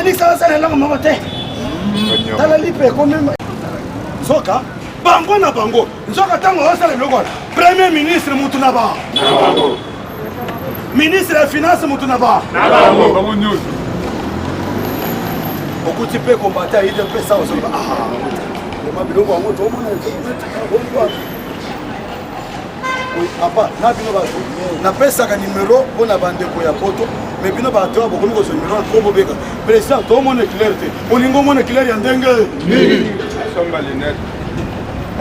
Félix asalelanga moko te tala lipe komema soka bango na bango nzoka tango osala biloko wana premier ministre mutu na ba ministre ya finance mutu na ba okuti mpe kombate ayide mpe sawa soka ema biloko yango tomona apa na bino bato napesaka nimero mpona bandeko ya poto me bino bato ya bokomi kozwa nimero po bobeka président tomona éclaire te olingi omona éclaire ya ndenge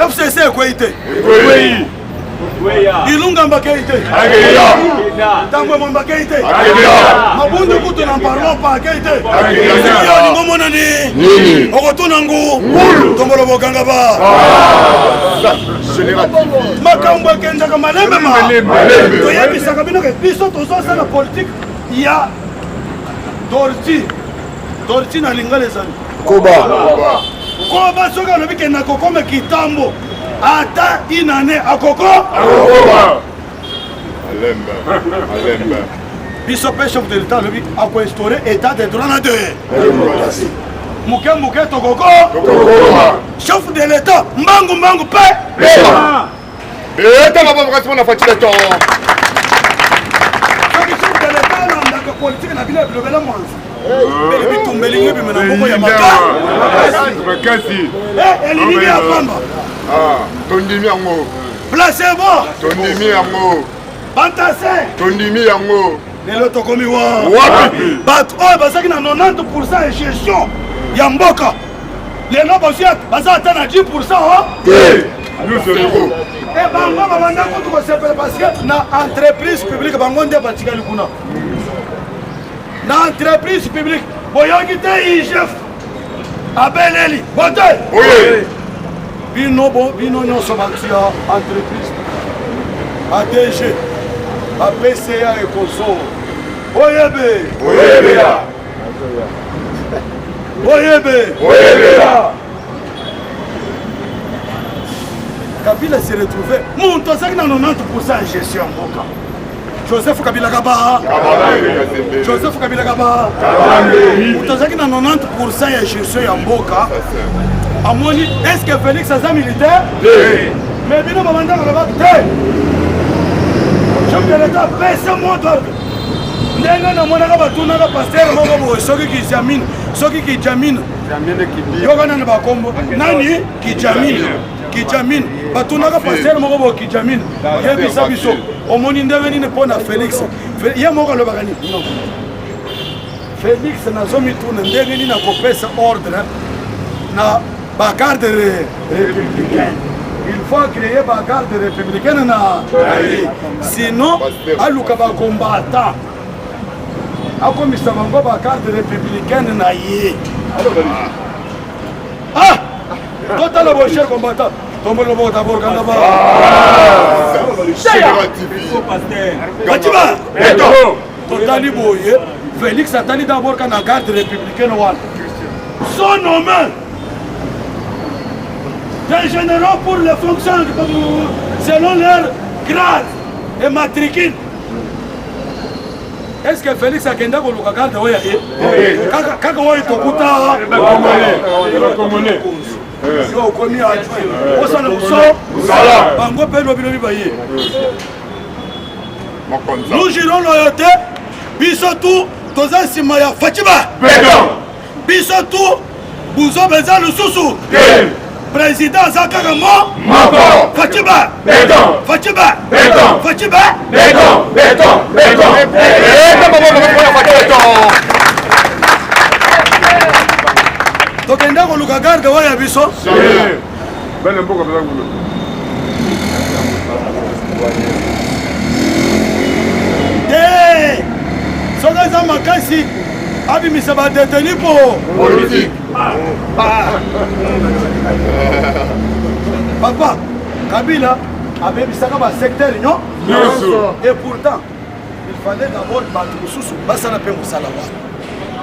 FCC ekwei te ilunga mbakei te ntango emo mbakei te mabundu kutu na parlement pa akei te olingi omona ni okotuna ngu tombolo bokanga ba makambo ekendaka malembema toyebisaka bino ke biso tozosala politike ya torti na lingala ezali koba soki alobi ke nakokoma kitambo ata inane akoko biso mpe chef de l'état alobi akoinstaure état de droit na de muke tokoko chef de l'état mbangu mpe etanga bavakasi mpona fatile to soki chef de l'état alandaka politike na bino bilobela mwanza mbele bitumbeli nge bimena moko ya makasi elingi ya pamba tondimi yango placebo tondimi yango bantase tondimi yango lelo tokomi wapi bato oyo bazalaki na 90% ya gestion ya mboka lelo baza ata na 10% bango babanda kutu kosepela parceke na entreprise publique bango nde batikali kuna na entreprise publique boyoki te igef abeleli bote bino nyonso batia entreprise adg bapca ekoso oyebela Kabila s'est retrouvé moto azalaki na 90% ya gestion ya mboka Joseph Kabila kaba moto azalaki na 90% ya gestion ya mboka amoni est-ce que Félix aza militaire mais bino babandaka lobaki te chef de l'état pesa moto ndenge namonaka batunaka paster moko boye soki kijamine yokanani bakombo nani kijamine batunaka paster moko boye kijamine yebisa biso omoni ndenge nini mpona Félix ye moko alobaka nini Félix nazomituna ndenge nini akopesa ordre na bagarde républicaine il faut créer bagarde républicaine na sinon aluka bakombatant akomisa bango bagarde républicaine na ye totala bo cher combattant tombolo bo d'abord kanga ba Batiba totali boye Félix atali d'abord kana garde républicaine wana son nommé des généraux pour les fonctions selon leur grade et matricule. Est-ce que Félix a kenda ko luka garde oya kaka oyo tokuta yo komi adjoint osana buso bango pe lobi baye nous jurons loyauté biso tout toza sima ya Fatiba biso tout buzo beza lususu président Zakaka Moko Fatiba tokenda koluka garde waya biso te soki eza makasi abimisa badeteni po politique papa Kabila abebisaka basecteur nyonso et pourtant il fallait d'abord bato mosusu basala mpe mosala wana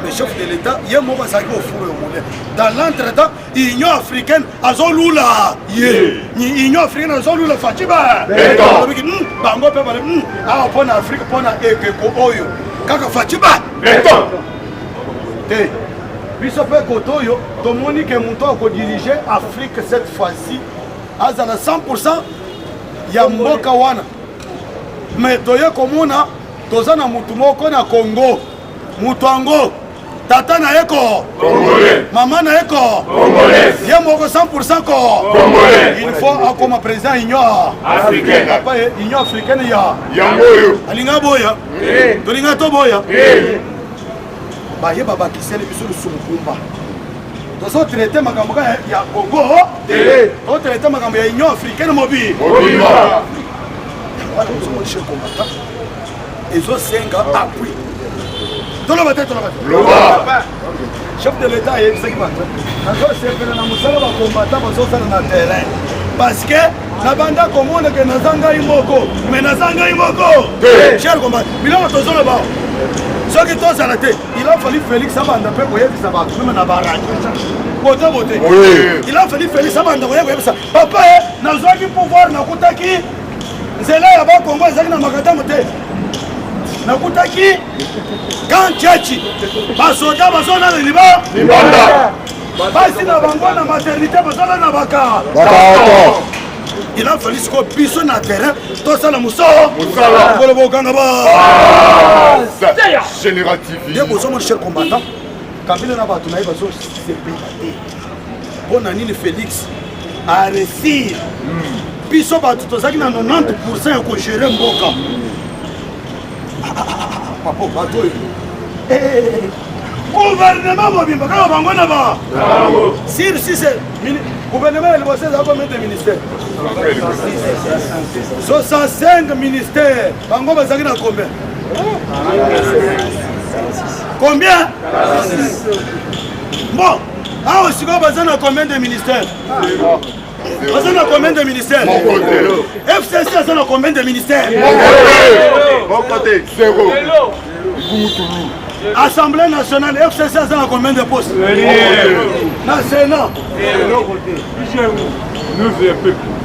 le chef de l'état ye moko azalaki ofuro yomole dans l'entretemps union africaine azolula ye union africaine azolula Fatiba alobiki bango mpe bale awa mpona afrique mpona ekeko oyo kaka Fatiba te biso pe kotoyo tomoni ke muto akodirige Afrique cette fois-ci azala 100% ya mboka wana mais toye komona toza na mutu moko na Congo mutu ango tata na eko Congolais mama na eko Congolais ye moko 100% ko Congolais il faut akoma président union africaine papa union africaine ya yangoyo alinga boya tolinga to boya baye baba kisele biso lusumukumba tozo traiter makambo ya Congo to traiter makambo ya union africaine mobi wala musomo chez combattant ezosenga appui toloba te chef de l'état ayebisaki bato nazosepela na mosala bakombata bazosala na terrain parce que nabanda komona ke naza ngai moko mais naza ngai moko cher combat biloko tozoloba soki tozala te il a fallu Félix abanda mpe koyebisa bato meme na baradio bote bote il a fallu Félix abanda koyebisa papa nazwaki pouvoir nakutaki nzela ya bakongo ezalaki na makadamu te nakutaki kantiachi basoda bazona na libanda basi na bango na maternité bazona na baka il a fallu siko biso na terrain tosala musala bolobokanga ba Général TV de bozomona cher combattant kabila na bato na ye bazosepela te mpo na nini Félix aresir biso bato tozalaki na 90% ya kogere mboka papo bato gouvernement mobimba kaka bango na ba sir si c'est gouvernement ya liboso eza combien de ministère 65 ministères bango bazalaki na combien bon awa sikoyo baza na combien de ministères baza na combien de ministères FCC aza na combien de ministères mon côté zéro Assemblée nationale FCC aza na combien de postes na Sénat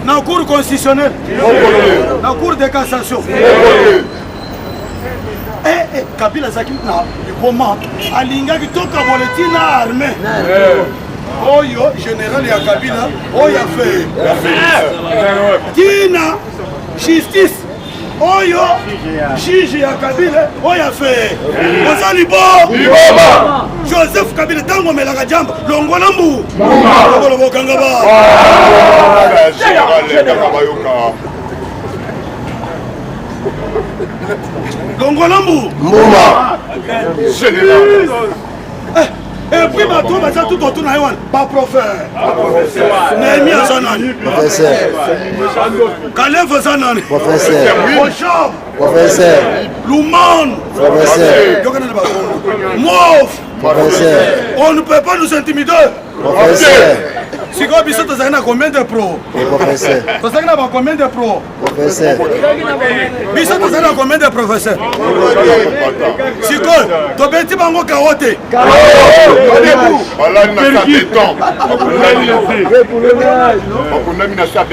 na cour constitutionnelle na cour de cassation Kabila azalaki na likoma alingaki tokabola ntina armée oyo général ya Kabila oyo afe ntina justice oyo juge ya Kabila oyo afe oza liboba Joseph Kabila ntango omelaka jamba longola mbu okolobokanga ba longola mbu Mbuma général et puis bato baza tout autour na ye wana baprofere Nehemi aza nani Kalef aza nani Moshab Luman yokana na bakongo Mof on ne peut pas nous intimider sikoyo biso tozalaki na combien de pro tozalaki na combien de pro biso tozalaki na combien de professeur sikoyo tobeti bango kao te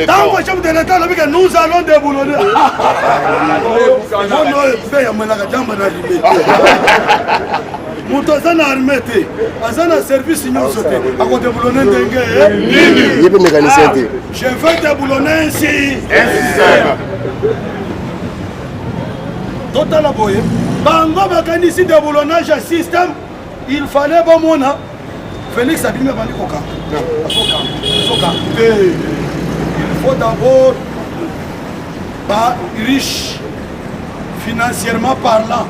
ntango chef de l'état alobike nous allons déboulonner ono mpe yamelaka jamba na limete moto aza na armé te aza na service nyonso te akodeboulone ndenge yepe mécanicien te je veux déboulonner ainsi totala boye bango bakanisi déboulonnage ya système il fallait bomona Félix abime bandi kokanga il faut d'abord ba riche financièrement parlant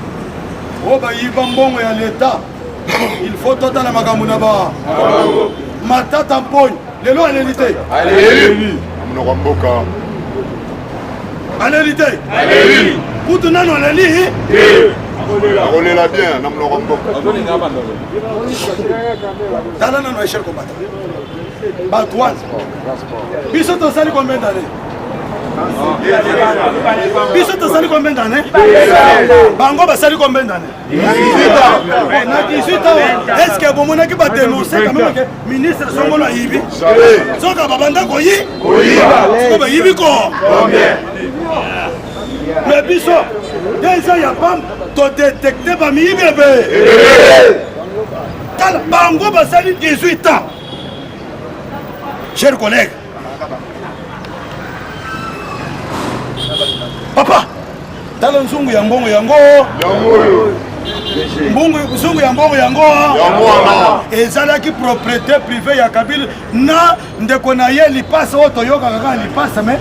o bayiba mbongo ya l'état il faut totala makambo na ba matata mpogne lelo aleli te mnoko mboka aleli te kutu nano aleli akolela bien na mnoko mboka tala nano échelle combattant bato wana biso tosali combien d'années biso tosali combien d'années bango basali combien d'années na 18 ans est-ce que bomonaki badénonce quand même que ministre songolo ayibi soka babanda siko bayibi ko mais biso déjà ya pam todétecte bamiyibi ebe bango basali 18 ans. Chers collègues, papa, tala nzungu ya mbongo yango. Nzungu ya mbongo yango. Ezalaki propriété privée ya Kabila na ndeko na ye lipasa oto yoka kaka lipasa mais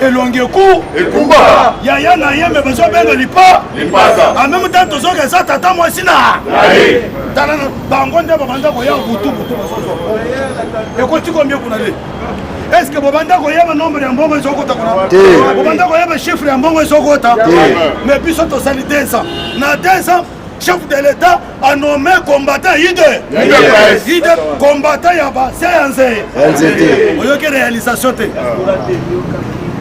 elongi eku ekuba yaya na ye me bezo benga lipasa en même temps tozoka eza tata mwasi na tala bango nde babanda koya butu basoso ekoti combien kuna le est-ce que bobanda koyeba nombre ya mbongo ezokota kuna bobanda koyeba chiffre ya mbongo ezokota mais biso tosali 2 ans na 2 ans chef de l'État a nommé combattant Ide combattant Yaba CNZ. Vous avez réalisation.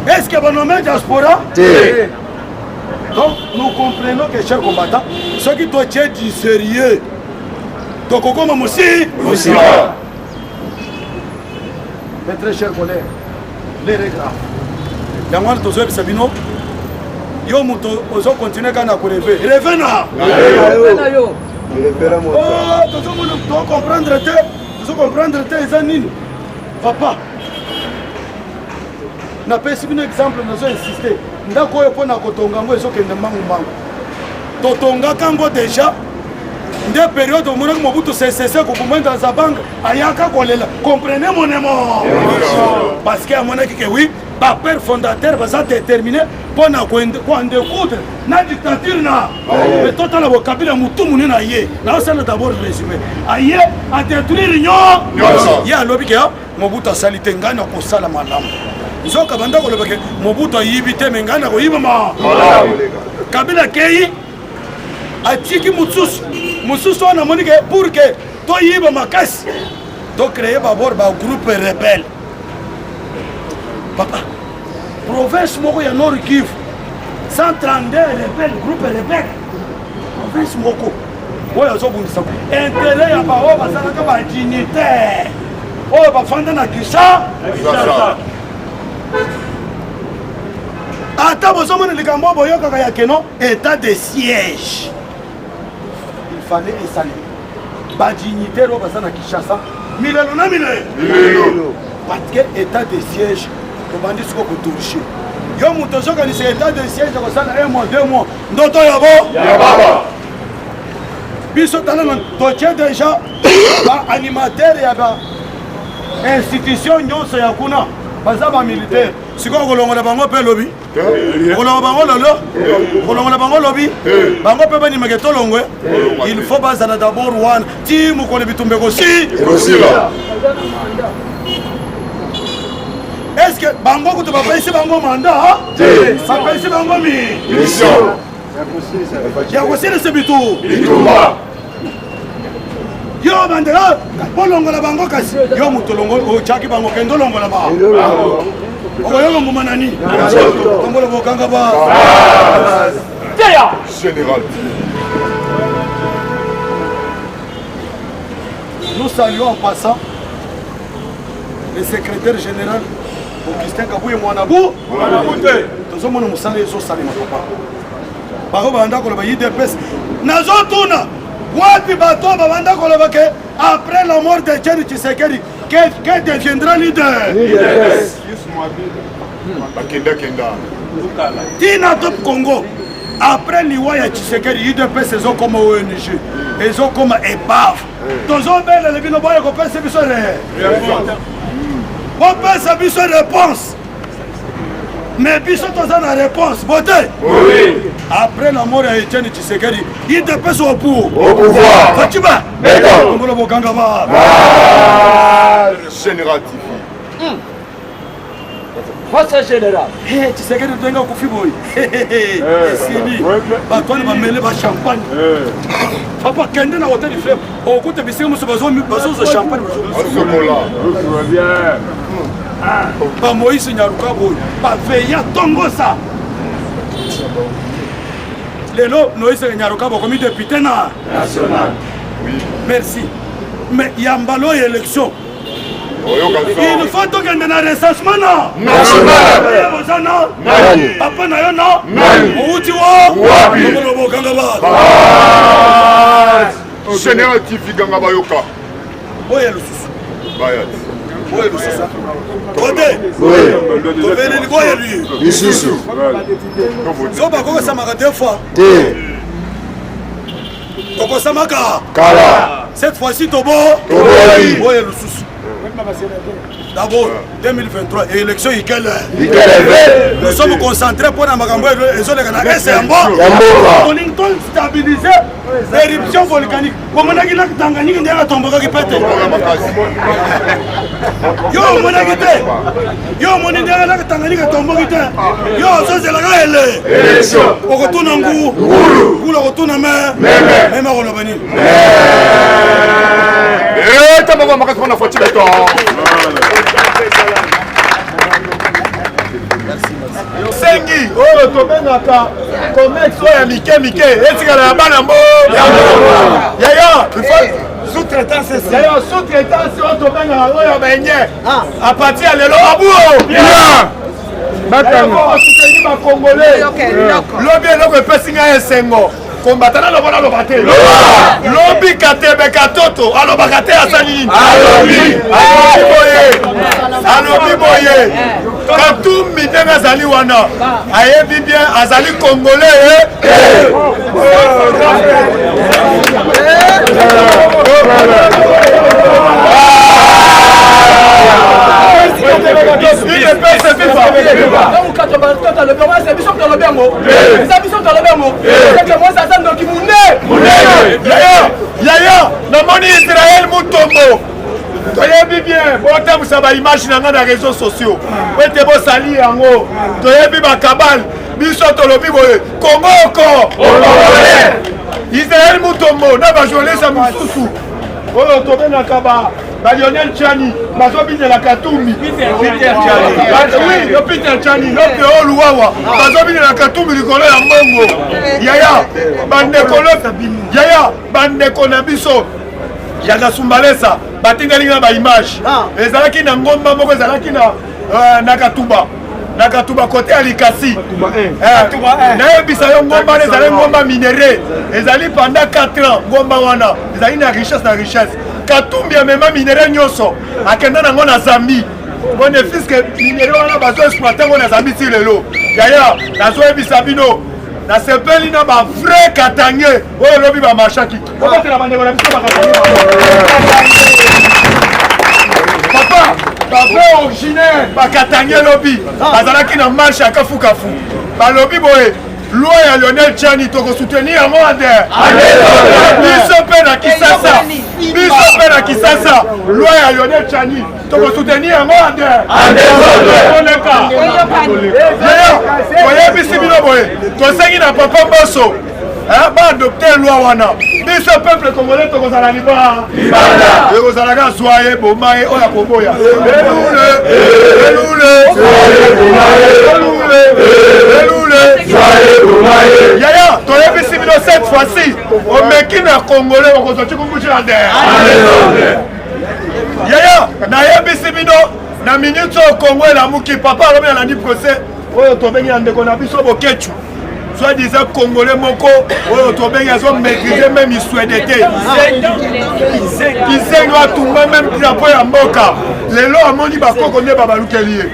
Est-ce que vous nommez diaspora? Donc nous comprenons que chers combattants, ceux qui doivent être du sérieux, donc comme aussi. Mes très chers collègues, les règles. Yamwan Tozo Sabino. Yo muto ozo continuer kana ko rêver. Rêver na. Yo. Oh, tu comprendre te. Tu comprendre te ezanini. Papa. Na pesi un exemple nazo insister. Ndako yo pona kotonga ngo ezo kende mangu mangu. Totonga kango déjà. Nde période au moment Mobutu CCC ko komanda za banque ayaka kolela. Comprenez mon amour. Parce que à mon avis que oui. Par père fondateur va déterminer pour en découdre la dictature na mais total la Kabila mutu munena yé na ça d'abord résumé ayé à détruire l'union ya lobi ke Mobutu salite ngana ko sala malamu nzoka banda ko lobi ke Mobutu yibite mengana ko yibama Kabila kei atiki mususu na monike pour que to yiba makasi to créer d'abord ba groupe rebelle. Papa, province moko ya Nord Kivu 132 rebelles, groupe rebelle. Province moko. Oyo azobundisa. Intérêt ya ba oba salaka ba dignitaire. Oyo ba fanda na Kinshasa. Ata bozomona likambo boyoka ya keno état de siège. Il fallait installer ba dignitaire oba sana Kinshasa. Milelo na milelo. Parce que état de siège bandi siko kuturushi yo muto zoka ni état de siège ko sala 1 mois 2 mois ndoto yabo ya baba biso talana toche déjà ba animateur ya ba institution nyonso ya kuna baza ba militaire siko kolongola bango pe lobi kolongola bango lolo kolongola bango lobi bango pe bani maketo longwe il faut bazana d'abord one team ko le bitumbe ko si là. Est-ce que bango kutu papa ici bango mandat papa ici bango mission ya kosile se bitumba yo bandela bolongola bango kasi yo mutolongo o chaki bango kendo longola ba oyo ngoma nani kombola bokanga ba général. Nous saluons en passant le secrétaire général Augustin Kabouye Mwanabu tozomona musala ezosalema papa bako banda koloba UDPS nazotuna wapi bato babanda koloba ke après la mort de Etienne Tshisekedi que deviendra leader tina top Congo après liwa ya Tshisekedi UDPS ezokoma ONG ezokoma epave tozobela lebino boya kopesa biso on passe à biso réponse. Mais biso toza na réponse. Beauté. Oui. Après la mort de Etienne Tshisekedi, il dépêche au pouvoir. Fatima. D'accord. Comme le Bokanga ba. Général. What's général? Tshisekedi tenga kufi boy. Sini. Ba toi ba mêler ba champagne. Papa kende na hôtel frère. Au côté bisi muso bazo de champagne. Bien. Ba Moïse Nyaruka boy. Ba veilla tongo ça. Lelo Moïse Nyaruka bo comme député national. Oui. Merci. Mais yambalo élection. Il faut que tu aies un recensement national. Papa na yo no. Général TV Ganga Bayoka. Oye le sous. Bayat. Oye le sous. Côté. Oui. Tovele ni oye lui. Isusu. So ba ko sama ka deux fois. Te. Toko sama ka. Kala. Cette fois-ci Tobo. Toboyi. Oye le sous. D'abord 2023 élection ikele. Nous sommes concentrés pour la makambo et les autres kana ese ambo. On est stabilisé l'éruption volcanique. Comme on a dit là Tanganyika ndia tomboka kipete. Yo mona kite. Yo mona ndia là Tanganyika tomboka kite. Yo ça c'est la gaele. Élection. Okotuna ngu. Kula okotuna même on bani. Eh tabaka makasi kona foti beto. Sengi oyo tobengaka commerce oyo ya mike etikala ya bana mbo yaya sous-traitance oyo tobengaka oyo benye apati ya lelo abuo basuteni bakongole lobi eloko epesi ngai esengo kombatana lobona loba te lobi katebe katoto alobaka te asali nini alobi boye katumbi ndenge azali wana ayebi bien azali congolais yaya namoni Israël mutombo toyebi bien botambusa baimage na nga na réseaux sociaux po ete bosali yango toyebi bakabale biso tolobi boye kongoko Israël mutombo na bajournaliste mosusu oyo tobengaka Lionel Tchani bazobinela Katumbi Peter Tchani lope oluwawa bazobinela Katumbi likolo ya mbongo yaya bandeko na biso ya Kasumbalesa batingali na baimage ezalaki na ngomba moko ezalaki na Katuba kote ya Likasi nayebisa yo ngomba ezali ngomba minere ezali pendant 4 ans ngomba wana ezali na richesse Katumbi amema minere nyonso akenda nango na Zambie bénéfice que minere wana bazo exploiter ngo na Zambie ti lelo yaya nazoyebisa bino na sepeli na ba vrai katanye oyo lobi ba mashaki okotela bandeko na biso bakatanye papa ba vrai originaire bakatanye lobi bazalaki na marche akafukafu balobi boye loi ya Lionel Tchani toko soutenir yango ande biso pe na Kisasa loi ya Lionel Tchani toko soutenir yango ande toyebisi bino boye tosengi na papa Mboso baadopte loi wana biso peuple congolais tokozala libanda ekozalaka zwa ye boma ye oyo akoboya yaya toyebisi bino cette fois-ci omeki na congolais okozoti kumbucila nde yaya nayebisi bino na minute oyo congo elamuki papa alobi alandi procès oyo tobengi ya ndeko na biso bokechu soi-disant congolais moko oyo tobengi azo maîtriser même iswede te kisengo atumba même drapeau ya mboka lelo amoni bakoko nde babalukeli ye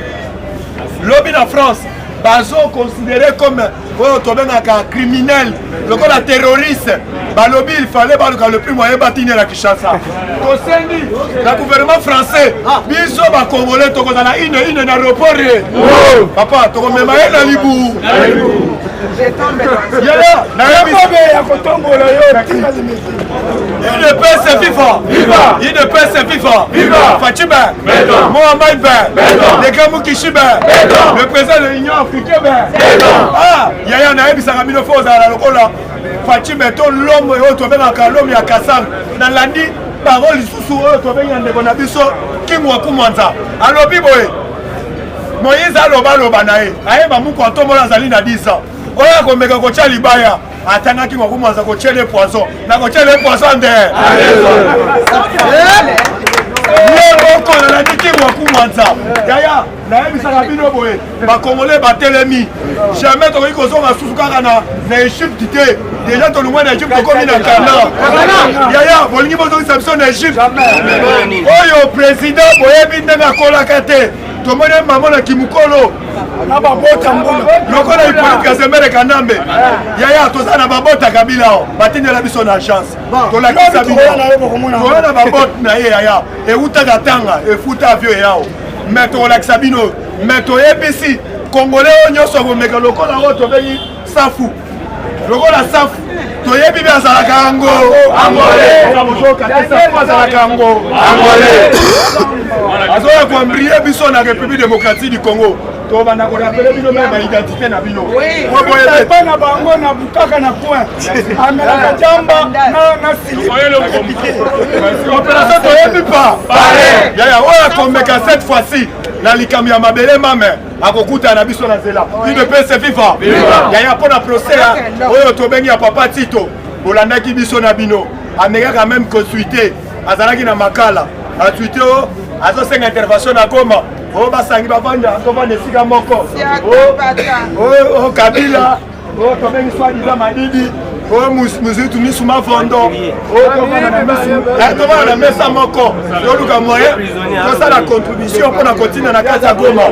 lobi na France bazo considéré comme oyo tobengaka criminel lokola terroriste balobi il fallait baluka le plus moyen batine na Kinshasa tosengi na gouvernement français biso bakongolais tokozala ine na aéroport papa tokomema ye na libu yaya nayebisabe ya kotombola yo UDPS FIFA Fachibe Mohamed Dekamu Kishibe le président de l'Union africaine yaya nayebisaka bino fo ozala lokola Fachibe to l'homme oyo tobengaka l'homme ya Kasang nalandi parole lisusu oyo tobenga ndeko na biso Kimwa Kumwanza alobi boye Moïse aloba na ye ayeba muku atombola azali na 10 ans oyo akomeka kotia libaya atangaki Kumwanza kotia le poisson na kotia le poisson nde yeboko nalandi Kimwa Kumwanza yaya nayebisaka bino boye bakongolais batelemi jamais tokoki kozonga susu kaka na Égypte te déjà tout le monde Égypte comme une Ghana. Yaya, bolingi bozo Samson Égypte. Oyo président boyebi ndanga kola kate. Tomone maman na Kimukolo. Na babota mbona. Lokola ipolitique ya Zemere Kanambe. Yaya toza na babota Kabila o. Batinde la biso na chance. To la kisa bino. To na babota na ye yaya. E uta gatanga e futa avio yao. Mais to la kisa bino. Mais to yebisi Congolais onyoso bomeka lokola o to bengi safu. Lokola safu. To yebi bia za kango. Angolais. Na motoka safu za kango. Angolais. Azoya kuambiria biso na République démocratique du Congo. To bana ko rappeler bino même identité na bino. Ko boye pas na bango na bukaka na point. Amela jamba na sili. Opération to yebi pas. Yaya oya kombeka cette fois-ci na likambi ya mabele mame akokuta na biso na zela. Une pese viva. Yaya pona procès oyo to bengi ya papa Tito. Bolandaki biso na bino. Ameka quand même consulter. Azalaki na makala. A Twitter azo senga intervention na Goma. O basangi bavanda tovanda esika moko. O Kabila. O tobengi soi-disant Madidi. O muzitu misuma vondo. O tovanda na mesa moko. Toluka moyen. Tosa la contribution pour na continue na kati ya Goma.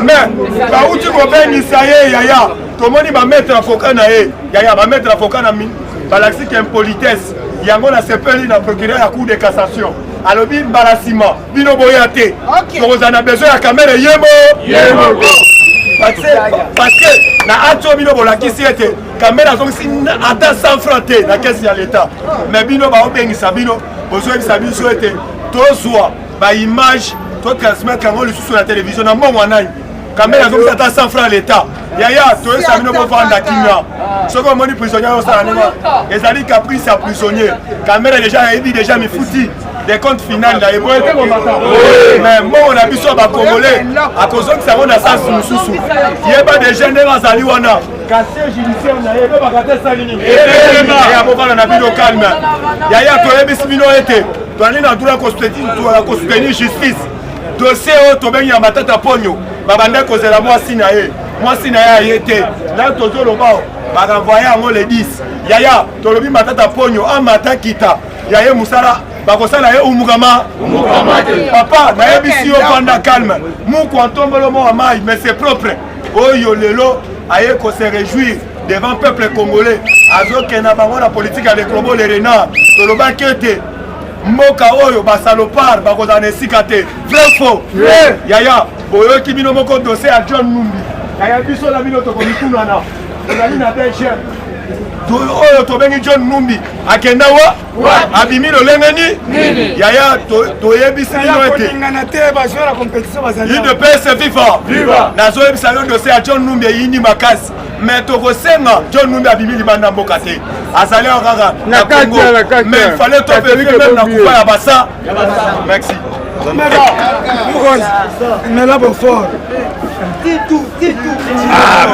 Mais bauti kobengisa ye yaya. Tomoni ba mettre avocat na ye. Yaya ba mettre avocat na mi. Balaxi qui impolitesse. Yango na sepeli na procureur ya cour de cassation. Alobi embarrassement bino boyate on a besoin de caméra yemo parce que na ato bino bolakisi ete caméra donc si ata sans fraude na caisse ya l'état mais bino ba obengisa bino besoin de biso ete tozwa ba image to transmettre kango le sur la télévision na mbongo nai caméra donc ata sans francs l'état yaya to esa bino bo vanda kinga soko moni prisonnier au sala nema ezali caprice à prisonnier caméra déjà ebi déjà mi fouti des comptes finales là, mais moi on a vu ça à Congolais à cause que ça on a ça sous il y a pas de généraux à Liwana casier judiciaire na yebo bakate salini et à moment on a vu le calme yaya to yebi simino ete to ani na droit constitutionnel justice dossier au to bengi ya matata ponyo babanda kozela moi sina ye été là tozo lo bao ba renvoyer en le 10 yaya to lobi matata ponyo amata kita yaya musala bakosala ye umukama papa nayebisi yo panda calme muku antombolo mo amai mais c'est propre oyo lelo aye ko se réjouir devant peuple congolais azokena bango na politique ya lekrobo le renard tolobaki ete mboka oyo basalopard bakozala na esika te vrai faux yaya boyoki bino moko dossier ya John Numbi yaya biso na bino tokomikunana ozali na des jeunes oyo tobengi John Numbi akenda wa abimi lolenge ni yaya toyebisi bino ete il ne peut se vivre nazoyebisa yo dossier ya John Numbi eyindi makasi mais tokosenga John Numbi abimi libanda mboka te azali kaka na Congo mais il fallait topelike même na kufa ya basa merci mais là bon fort ah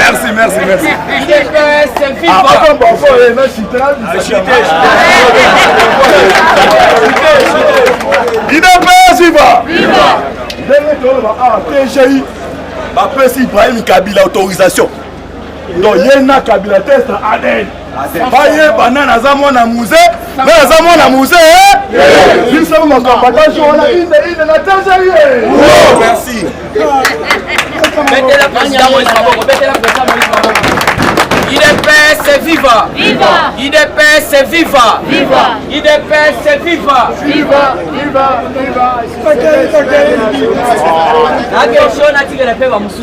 merci Ibrahim Kabila autorisation donc yena Kabila test Aden baye banana za mwana musée na za mwana musée biso ma compagnie on a une na tangeli merci mettez la président Moïse Maboko, mettez la président Moïse Maboko. IDPS viva! Viva! IDPS viva! Viva! IDPS viva! Viva! Viva! Viva! La question n'a tiré la paix à Moussou.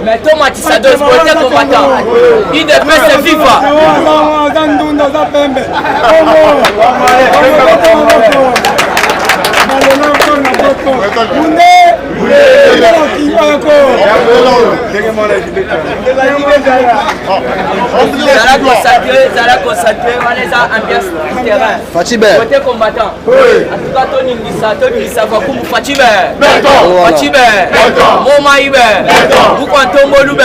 Mais Thomas Tissados, politique combattant. IDPS viva! Zala consacré, on les a ambiance du terrain. Fatibé. Côté combattant. En tout cas, Tony Nissa, Vakumu Fatibé. Fatibé. Momaïbé. Boukantombo Loubé.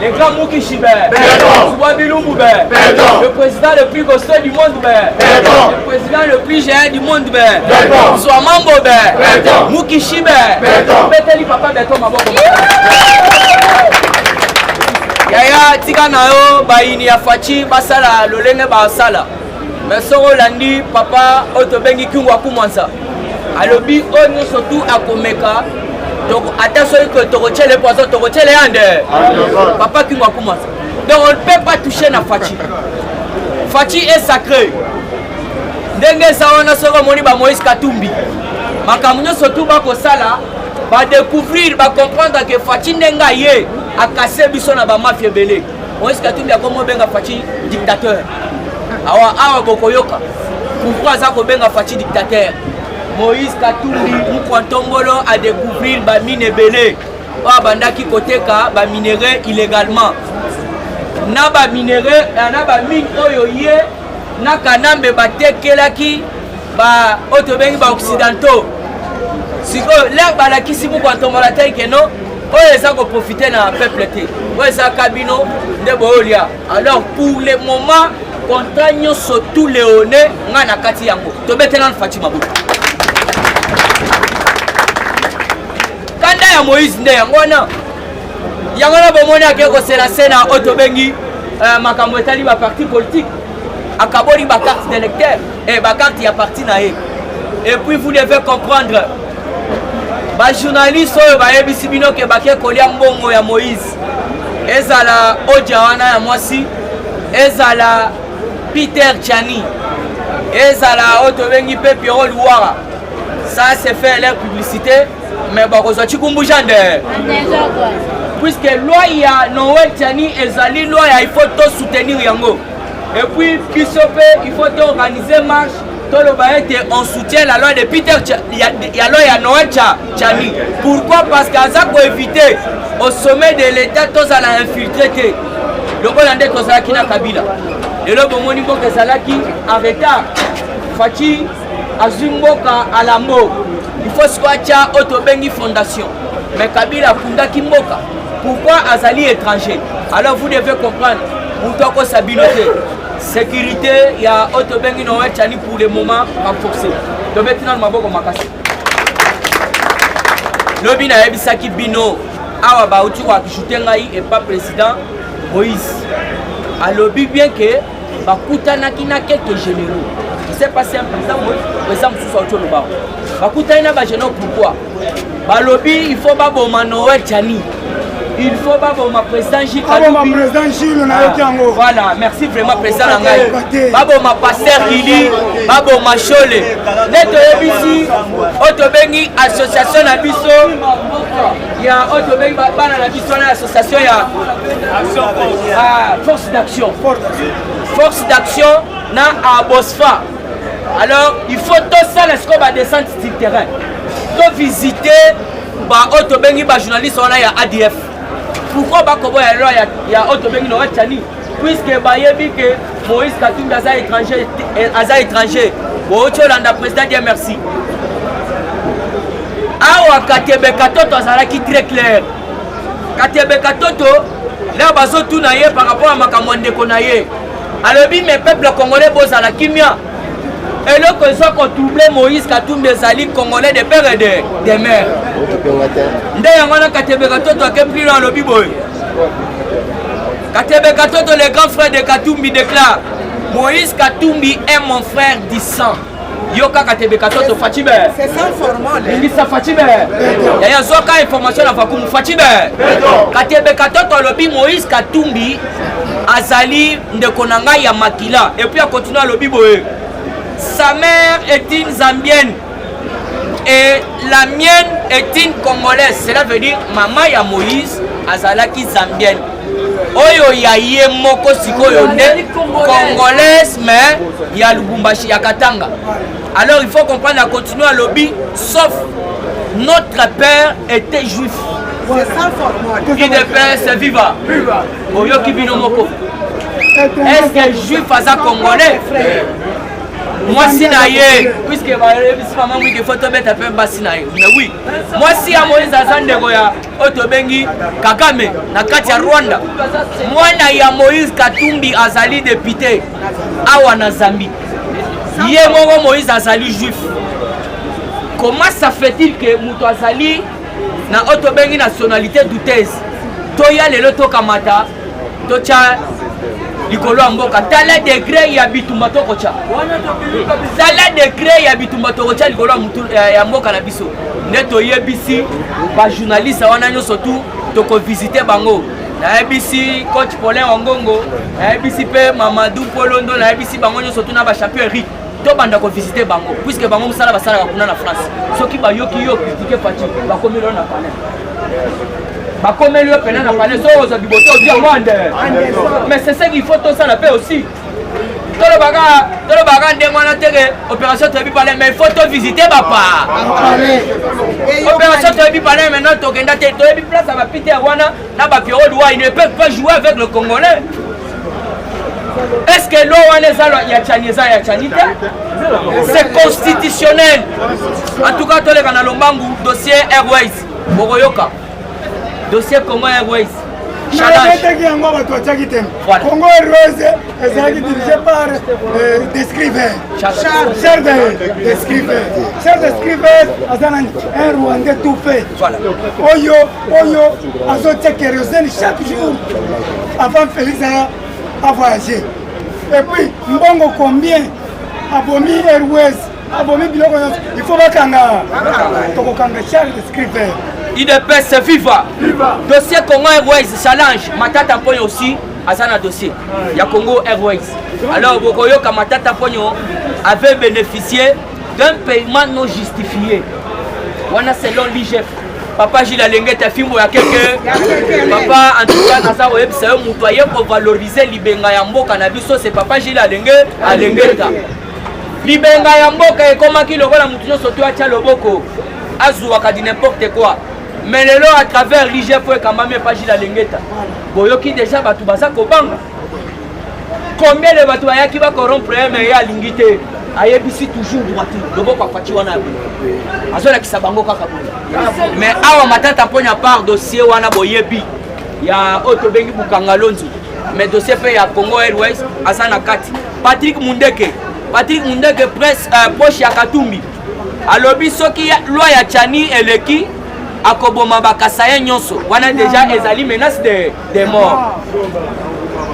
Les grands Moukishibé. Souabiloumoubé. Le président le plus costaud du monde. Le président le plus géant du monde. Souamambobé. Moukishibé. Beteli Papa Beto Maboko. Yaya tika na yo baini ya fachi basala lolenge basala. Mais soro landi papa otobengi kingwa kumansa. Alobi onyo surtout akomeka. Donc attention que tokoche les poissons, tokoche les ande. Papa kingwa kumansa. Donc on ne peut pas toucher na fachi. Fachi est sacré. Ndenge sawana soko moni ba Moïse Katumbi. Makamunyo surtout ba kosala ba découvrir ba comprendre que fachi ndenga ye a cassé biso na ba mafia belé. Moïse Katumbi a comme benga fachi dictateur. Awa bokoyoka. Pourquoi ça ko benga fachi dictateur? Moïse Katumbi Moukwantongolo a découvrir ba mine belé. Wa bandaki koteka ba minerai illégalement. Na ba minerai na ba mine oyo ye na kanambe batekelaki ba otobengi ba occidentaux. Siko l'air balakisi Moukwantongolo tay que non. Oyo eza ko profiter na peuple te. Oyo eza kabino nde bolia. Alors pour le moment contrat nyonso tout léoné nga na kati yango. Tobetela Fatima Bou. Kanda ya Moïse nde yango wana. Yango na bomoni akeko c'est la scène à otobengi makambo etali ba parti politique. Akabori ba carte d'électeur et ba carte ya parti na ye. Et puis vous devez comprendre ba journaliste oyo ba yebisi bino ke ba ke kolia mbongo ya Moïse. Ezala odia wana ya mwasi. Ezala Peter Tchani. Ezala otobengi pe Pierrot Louara. Ça c'est fait leur publicité mais ba ko zoti kumbujande. Puisque loi ya Noël Tchani ezali loi ya il faut tout soutenir yango. Et puis Kisope il faut organiser marche. Tout le baïté on soutient la loi de Peter il y a loi ya Noël Tchani. Pourquoi? Parce qu'à pour éviter au sommet de l'État tous à la infiltrer. Le Hollandais tous à Kina Kabila. Et le bon moni que Zalaki en retard. Fachi Azumboka à la mort. Il faut squatter Otobengi Fondation. Mais Kabila Funda Kimboka. Pourquoi Azali étranger? Alors vous devez comprendre. Moutoko Sabinote. Sécurité, il y a Otobengi Noël Tchani pour le moment renforcé. Donc maintenant, je vais vous Lobi na ebisaki bino awa ba uti kwa kishutengai et pas président Moïse. Alobi bien que ba kutanaki na quelques généraux. Il s'est passé un président Moïse, président sous auto le ba. Ba kutana na ba généraux pourquoi? Ba lobi il faut ba boma Noël Tchani. Il faut pas bon ma président Gilles. Voilà, merci vraiment président Langai. Babo ma pasteur Gili, babo ma Chole. Neto ebisi, Otobengi association na biso. Il y a Otobengi bana na biso na association ya force d'action. Force d'action na à Bosfa. Alors, il faut tout ça les scores à descendre sur le terrain. Tout visiter ba Otobengi ba journaliste on a ya ADF. Pourquoi Bakobo il y a Otobengi Noël Tchani? Puisque Bayebi que Moïse Katumbi a étranger. Bocholanda président Dieu merci. Awa Katebe Katoto azalaki très clair. Katebe Katoto là bazo tunaye par rapport à makamwande konaye. Alobi mes peuples congolais bozala kimia. Et là que ça qu'on doublé Moïse Katumbi ezali congolais de père et de mère. Nde yangona Katebe Katoto akepri dans le biboy. Katebe Katoto le grand frère de Katumbi déclare Moïse Katumbi est mon frère du sang. Yoka Katebe Katoto Fachibe. C'est ça formal. Ngisa Fachibe. Yaya zoka information na vakumu Fachibe. Katebe Katoto lobi Moïse Katumbi azali ndekonanga ya makila et puis a continué à lobi boye. Sa mère est une Zambienne et la mienne est une Congolaise. Cela veut dire maman ya Moïse azalaki Zambienne. Oyo ya ye moko sikoyo ne Congolaise mais ya Lubumbashi ya Katanga. Alors il faut comprendre à continuer à lobby sauf notre père était juif. C'est ça formal. Qui de père c'est viva. Oyo kibino moko. Est-ce que juif aza Congolais? Moi si naïe, puisque maman oui que photo bête appelle basinaïe. Mais oui, moi si à Moïse Azande goya Otobengi Kagame na kati ya Rwanda. Moi na ya Moïse Katumbi azali député awa na Zambie. Yé moko Moïse azali juif. Comment ça fait-il que muto azali na Otobengi nationalité douteuse? Toya lelo to kamata tocha likolo ya mboka tala degré ya bitumba tokocha tala degré ya bitumba tokocha likolo ya mboka na biso nde toyebisi bajournaliste wana nyonso tu tokovisite bango nayebisi coach Paulin Wangongo nayebisi mpe Mamadou Polondo nayebisi bango nyonso tu na bachampion Eric tobanda kovisite bango puisque bango mosala basalaka kuna na France soki bayoki yo kritike Fachi bakomeli yo na panel bakomeli yo pena na panel so ozwa biboto odia mwande mais c'est ça qu'il faut tosala mpe aussi tolobaka ndenge wana teke opération toyebi pale mais il faut tovisite bapa opération toyebi pale maintenant tokenda te toyebi place ya bapite ya wana na bapiode wa ils ne peuvent pas jouer avec le Congolais. Est-ce que l'eau ya Tchani c'est constitutionnel. En tout cas, toleka na lombangu dossier Airways Bogoyoka dossier Congo Airways Congo Airways est dirigé par Charles Descrivers, un Rwandais tout fait. Oyo, azote kérosène chaque jour avant Félix à voyager. Et puis, Mbongo combien abomi Airways, abomi biloko, il faut bakanga. Tokokanga Charles Descrivers. IDPS viva. Dossier Congo Airways challenge Matata Ponyo aussi azana dossier ya Congo Airways. Alors Bokoyoka Matata Ponyo avait bénéficié d'un paiement non justifié. Wana selon l'IGF. Papa Gilles Alengeta fimbo ya quelqu'un. Papa en tout cas naza webisa yo mutoye pour valoriser libenga ya mboka na biso c'est Papa Gilles Alengeta. Libenga ya mboka ekomaki lokola mutu nyonso to atia loboko azuwaka di n'importe quoi. Mais lelo à travers l'IGF et quand même pas Gilles Alengeta. Boyoki déjà batu baza kobanga. Combien de batu ayaki ba corrompre mais ya lingité. Ayebisi toujours droite. Loboko Fachi wana. Azola kisabango kaka. Mais awa Matata Ponyo part dossier wana boyebi. Ya Otobengi Bukangalonzu. Mais dossier pe ya Congo Airways asana kati. Patrick Mundeke presse poche ya Katumbi. Alobi soki loi ya Tchani eleki akoboma bakasaye nyonso wana déjà ezali menace de mort.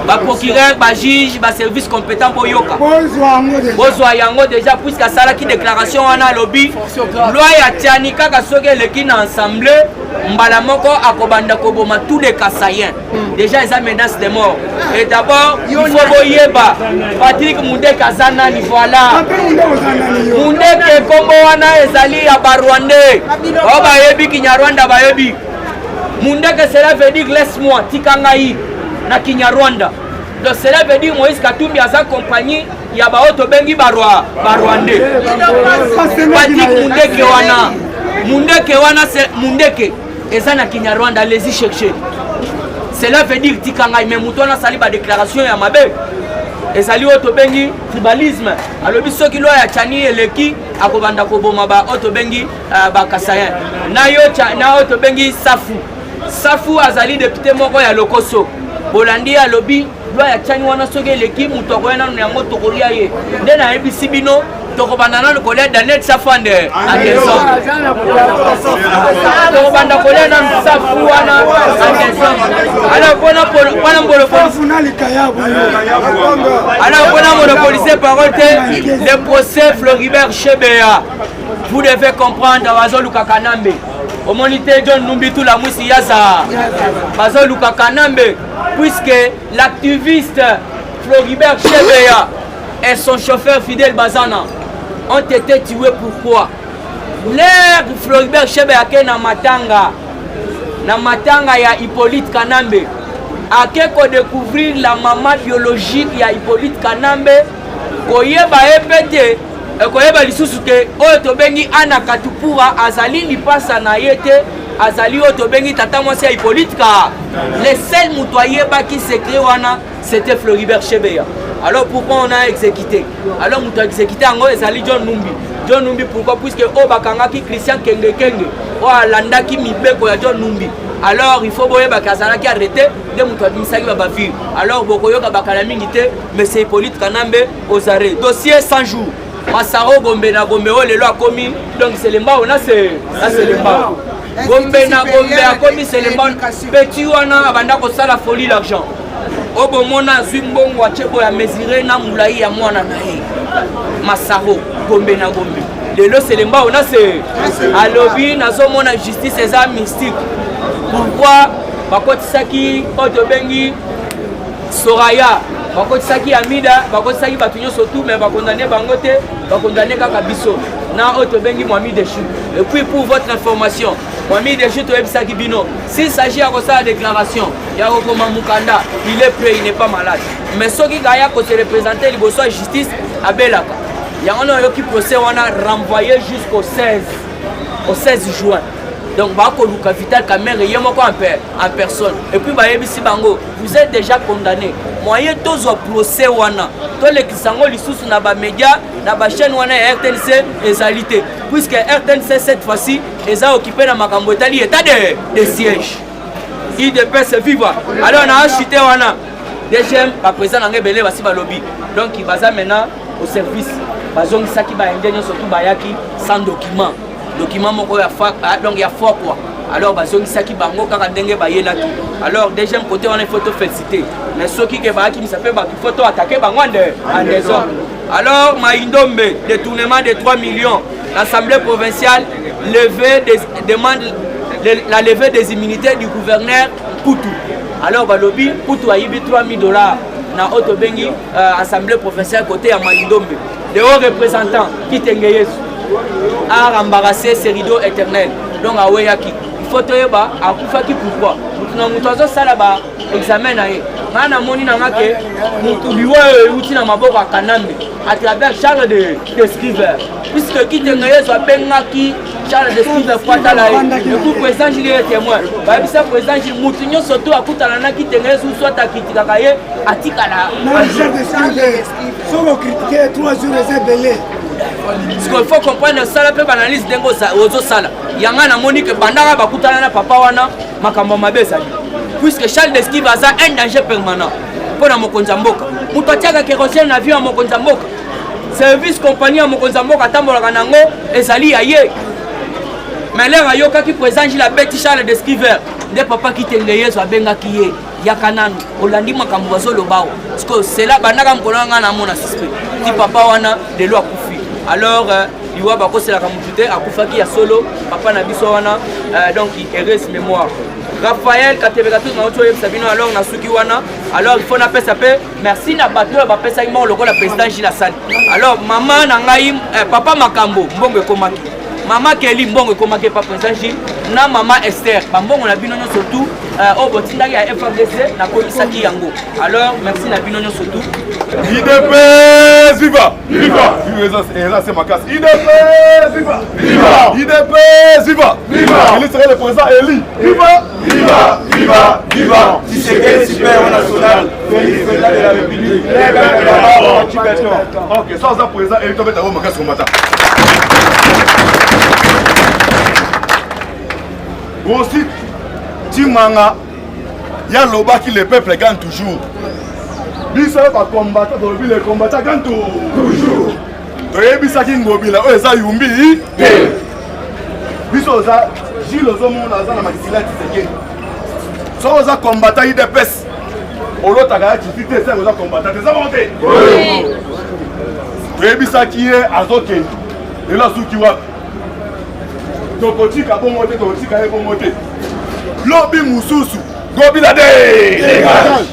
Ba procureur, ba juge, ba service compétent pour yoka. Bozwa yango déjà puisque sala ki déclaration wana lobby loi ya Tchani kaka soki eleki na assemblée mbala moko akobanda koboma tous les Kasaïens. Déjà ils ont menace de mort. Et d'abord il faut boyeba Patrick Mundeke azanani voilà. Mundeke kombo wana ezali ya Barwandais. O bayebi Kinyarwanda bayebi. Mundeke cela veut dire laisse-moi tikangai na Kinyarwanda. Donc cela veut dire Moïse Katumbi a sa compagnie ya ba Otobengi Barwandais. Patrick Mundeke wana c'est Mundeke ezana Kinyarwanda les y chercher. Cela veut dire tikangai mais mutona sali ba déclaration ya mabe. Ezali Otobengi tribalisme. Alobi soki loi ya Tchani eleki akobanda koboma ba Otobengi ba Kasayen. Na Otobengi Safu azali député moko ya Lokoso. Bolandi alobi loi ya Tchani wana soki eleki mutu akoyena yango tokolia ye. Nde na yebisi bino tokobanda na kolia Daniel Safande Anderson. Tokobanda kolia na Safu wana Anderson. Alors pona monopoliser parole le procès Floribert Chebeya. Vous devez comprendre Bazoluka Kanambe. Au moniteur John Numbi tout la mousse yaza. Bazoluka Kanambe puisque l'activiste Floribert Chebeya et son chauffeur Fidel Bazana ont été tués. Pourquoi? L'air Floribert Chebeya ke na matanga ya Hippolyte Kanambe a ko découvrir la maman biologique ya Hippolyte Kanambe koyeba epete koyeba lisusu ke oyo tobengi Ana Katupura azali lipasa na yete azali oyo tobengi tata mwasi ya Hippolyte ka le seul mutu ayeba ki secret wana c'était Floribert Chebeya. Alors pourquoi on a exécuté? Alors mutu a exécuté yango ezali John Numbi pourquoi? Puisque o bakanga ki Christian Kenge o alanda ki mibeko ya John Numbi. Alors il faut boyer bakazana qui arrêté de mutu adimisaki ba vie. Alors bokoyoka bakala mingi te mais c'est Hippolyte Kanambe aux arrêts. Dossier 100 jours. Masaro Gombe na Gombe o lelo akomi donc c'est le mbao na c'est le mbao. Gombe na Gombe akomi c'est le mbao. Petit wana abanda ko sala folie l'argent. Obomona Zwimbongo Achebo ya mesuré na moulaï ya mwana na ye. Masaro, Gombe na Gombe. Lelo Selemba on a c'est à lobby nazomona justice eza mystique. Pourquoi bakotisaki Otobengi Soraya bakotisaki Amida bakotisaki batunyo surtout mais bakondamné bangote bakondamné kaka biso na Otobengi Mohamed Deschou. Et puis pour votre information Mohamed Deschou toyebisaki bino s'il s'agit à la déclaration ya Okoma Mukanda il est prêt il n'est pas malade mais soki gaya ko se représenter liboso ya justice abelaka yango yo ki procès wana renvoyé jusqu'au 16 juin. Donc Bakoluka Vital Kamere yemoko en personne et puis bayebisi bango vous êtes déjà condamné. Moyen tozo procès wana to le kisango lisusu na ba média na ba chaîne wana RTNC ezalité puisque RTNC cette fois-ci eza occupé na makambo etali état de siège. IDPS vivre. Alors on a acheté wana deuxième ba président na ngebele basi ba lobby. Donc il va maintenant au service bazongi saki ba indien surtout bayaki sans document. Document moko ya fa donc ya fort quoi. Alors bazongi saki bango kaka ndenge bayelaki. Alors deuxième côté on a photo félicité. Mais ceux qui bayaki mi s'appelle ba photo attaquer bango en désordre. Alors Maindombe détournement de 3 millions. L'Assemblée provinciale demande la levée des immunités du gouverneur Poutou. Alors Balobi Poutou a eu 3 000 $. Na Otobengi Assemblée provinciale côté à Maindombe. Les hauts représentants qui t'engagent à embarrasser ces rideaux éternels. Donc à Weyaki, il faut te yeba à Koufaki pourquoi. Nous avons ça là-bas, examen naé. Mana moni nangake, nous biwa outil na maboko kanambe à travers Charles de Scriver. Puisque qui t'engagent soit bengaki Charles de Scriver kwata là. Le coup président Gilles est témoin. Ba bisa président Gilles mutunyo surtout akutana na qui t'engagent soit akitika kaye atikala. Na Charles de Scriver. Soko critiquer 3 jours les belé. Ce qu'il faut comprendre, c'est la analyse d'Engo Sala. Yanga na moni que bandara bakutana na papa wana makambo mabesa. Puisque Charles Desquive a un danger permanent pour la Mokonzamboka. Mutatiaka kérosène na vie à Mokonzamboka. Service compagnie à Mokonzamboka tambola kanango ezali aye. Mais là ayoka qui présente la bête Charles Desquive des papa qui tengeye so benga kiye yakananu olandi makambo bazolo bao. Parce que c'est là bandaka mkolanga na mona suspect. Ti papa wana de loi kufi. Alors il va bakoser la kamutute akufaki ya solo papa na biso wana donc il reste mémoire. Raphaël Katebekatou na oto Sabino alors na suki wana alors il faut na pesa pe merci na bato ba pesa imo loko la président Gilles Assane. Alors maman na ngai papa Makambo mbongo ekomaki. Maman Kelly mbongo ekomaki pa président Gilles na maman Esther ba mbongo na bino surtout au botindaki ya FRDC na komisaki yango. Alors merci na bino surtout. IDPS viva! Viva! Viva! C'est ma casse. IDPS viva! Viva! IDPS viva! Viva! Il serait le président Eli. Viva! Viva! Viva! Viva! Si c'est super national, Félix président de la République. Ok, sans un président Eli, tu vas t'avoir ma casse combattant. Aussi, Timanga, il y a l'oba qui le peuple gagne toujours. Biso ba combattant les combattants gagnent toujours. Toyebisa ki ngobila o eza yumbi te. Biso za Gilles Ozomona za na makisila tiseke. So oza combattant IDPS. Olota ga activité ça oza combattant des avantés. Oui. Toyebisa ki azoke. Et là suki wa. Tokotika bomote tokotika e bomote. Lobby mususu. Gobila de. Dégage.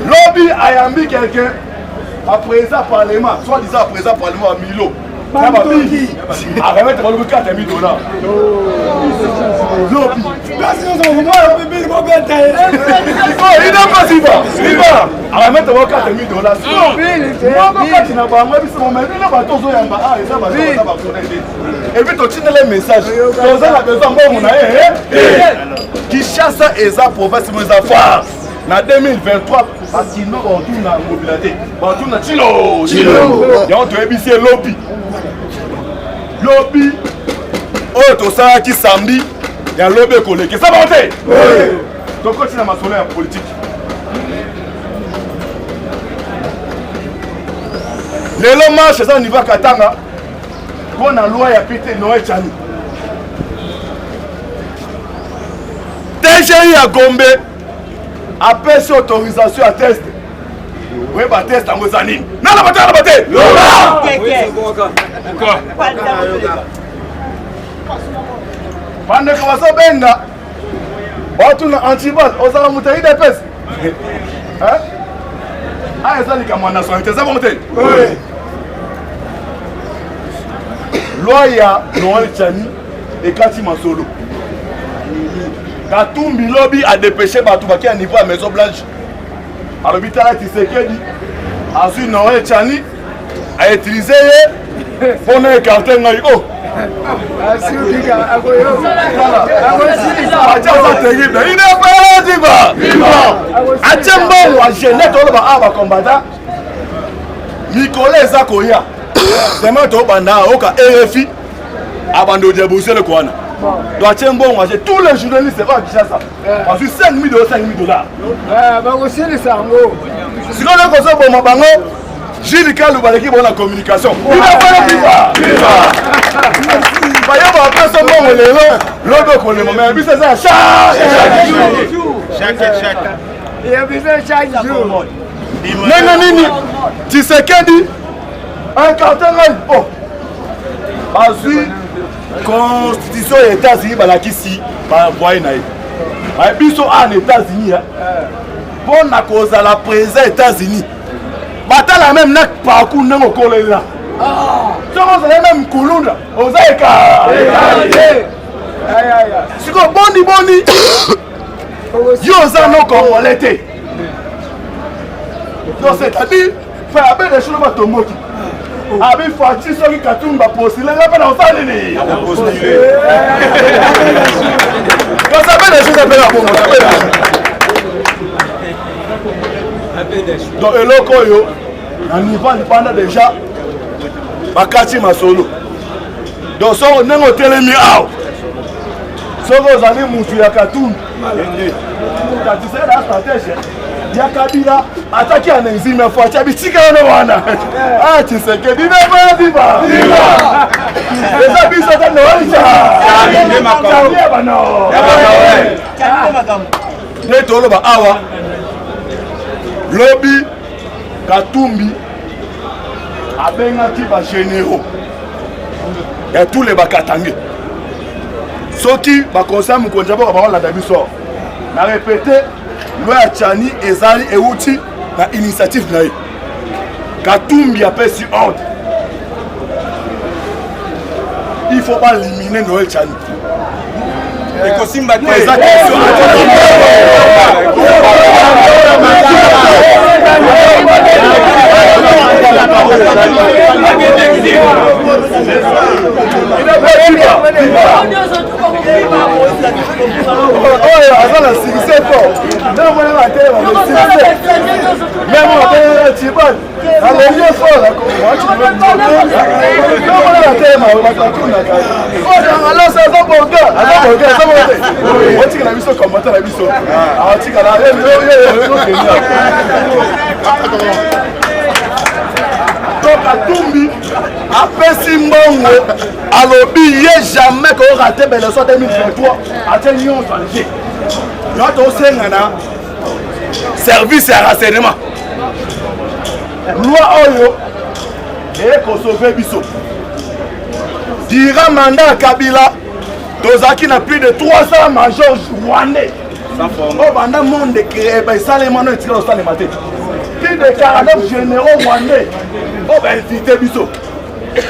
Lobby a mis quelqu'un à présent parlement, soit disant à présent parlement à Milo. À remettre le $4 000. Lobby. Il n'est pas si bas. Il va. À remettre le $4 000. Et puis tu tiens les messages. Tu as la besoin qui chasse et ça province mes affaires. En 2023, parce qu'il n'a pas de mobilité. On a Chilo. Il y a un lobby. Lobby. Oh, tout ça qui samedi. Il y a un lobby collègue. Ça va monter. Donc, continue à m'assurer en politique. Les longs marches, c'est ça au niveau Katanga. Pour la loi, il y a pété Noé Tchani. TGI à Gombe. apesi autorisation à test. Oui, bah test en Mozanine. Non, la bataille, la bataille. Pendant que vous avez benga, vous avez un antibase, vous avez un moutarde de peste. Hein? Ah, ça c'est comme nationalité, ça va monter. Oui. Loya Noël Tchani et Kati Masolo. Katumbi lobby a dépêché Batoubaki à niveau à Maison Blanche. À l'hôpital Tshisekedi, ensuite Noël Tchani a utilisé pour nous écarter un oh. Il n'est pas à Tchembo, à Genève, on va combattre. Nicolas Zakoya, c'est moi qui ai RFI, avant de débourser le Kouana. Donc Tchembo, tous les journalistes vont à Kinshasa. Ensuite 5 000 $. Si on a comme ça pour ma bango, Gilles Kalou qui est la communication. Il n'a pas le viva. Il y a après ce moment, l'autre qu'on est mais c'est ça chaque jour. Il y a besoin chaque jour. Nini, Tshisekedi, un carton oh. Ensuite, constitution des États-Unis, ici, par envoyer naïf. Biso en États-Unis, pour la cause à la présence des États-Unis. Bata la même nak parcours nan okole là. Si on a même Kulunda, on a égalité. Si on boni, yo za no comme l'été. Donc c'est-à-dire, faire avec des choses pas tomber. Abi Fati soki Katumba postuler là pendant ça nini. Donc ça fait des choses à faire pour moi. Donc eloko yo na niveau pendant déjà bakati masolo. Donc so nengo telemi aw. Soko zali mutu ya Katumba. Kati c'est la stratégie. Ya Kabila attaqué en enzime fois chabitika no wana. Ah Tshisekedi ne pas diva. Les habits sont dans le awa. Lobby Katumbi abengaki ba généraux et tous les bakatangé soki bakonsa mukonja boko bakola da biso na répéter loi Tchani ezali euti na initiative na ye Katumbi apesi ordre il faut pas éliminer Noël Tchani et Kosimba Katumbi apesi mbongo alobi ye jamais ko rater belle soit 2023 attention danger notre sengana service à renseignement loi oyo et ko sauver biso dira mandat Kabila tozaki na plus de 300 majors rwandais au banda monde créé by Salemano et Tiro Salemate plus de 49 généraux rwandais on va inviter biso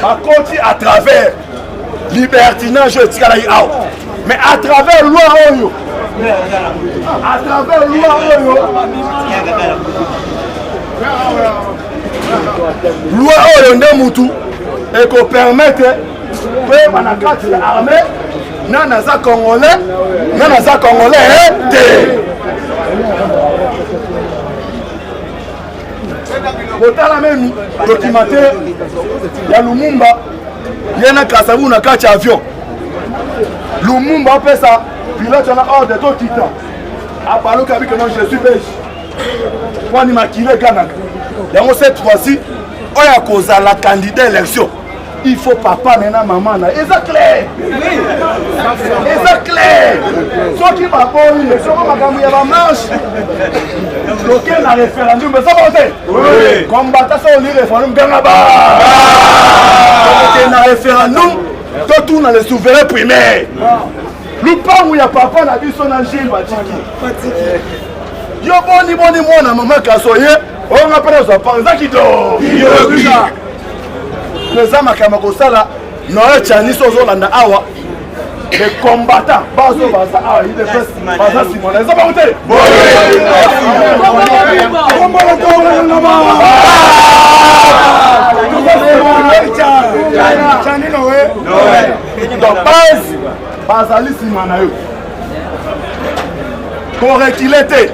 à côté à travers libertinage et tikala out mais à travers loi oyo loi oyo nde mutu et qu'on permette que manakati l'armée nana za congolais Botala même documentaire ya Lumumba yana kasabu na kati avion Lumumba pesa pilote na ordre de titan apalo kabi que non je suis belge kwani makile Ghana donc cette fois-ci oya koza la candidat élection il faut papa maintenant maman na eza clair eza clair soki baboni soko makambo ya bamarche toke na référendum ezoko te kombata so oli référendum ganga ba toke na référendum totuna le souverain primaire lupangu ya papa na biso na Gilles Batiki yo boni mwana mama kasoye onga pena zo panza kido les amakama kosala noye chani sozolanda awa les combattants bazo baza awa ide pes baza simona eza ba hotel donc base bazali simana yo correctile te